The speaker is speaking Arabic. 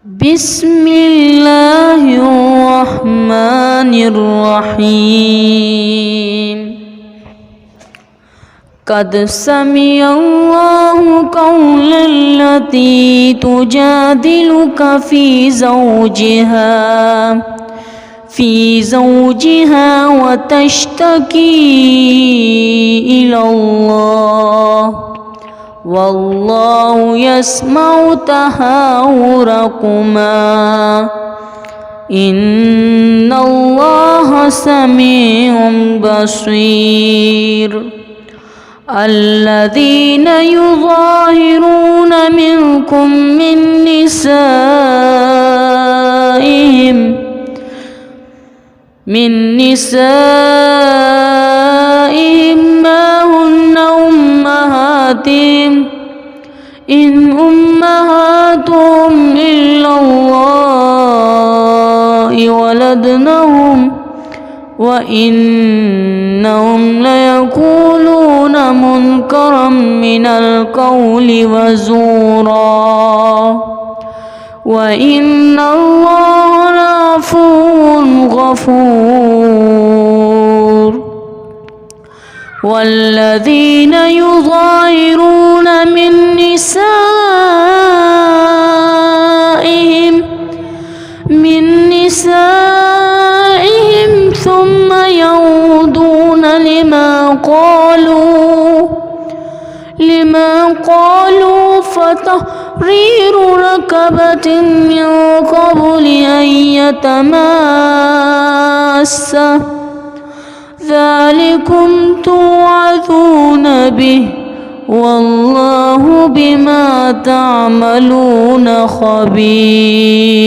بسم الله الرحمن الرحيم قد سمع الله قول التي تجادلك في زوجها وتشتكي إلى الله والله يسمع تحاوركما إن الله سميع بصير الذين يظاهرون منكم من نسائهم ما هن أمهاتهم إن أمهاتهم إلا الله ولدنهم وإنهم ليقولون منكرا من القول وزورا وإن الله لعفو غفور والذين يظاهرون من نسائهم ثم يعودون لما قالوا فتحرير رقبة من قبل أن يتماسا ذلكم توعظون به والله بما تعملون خبير.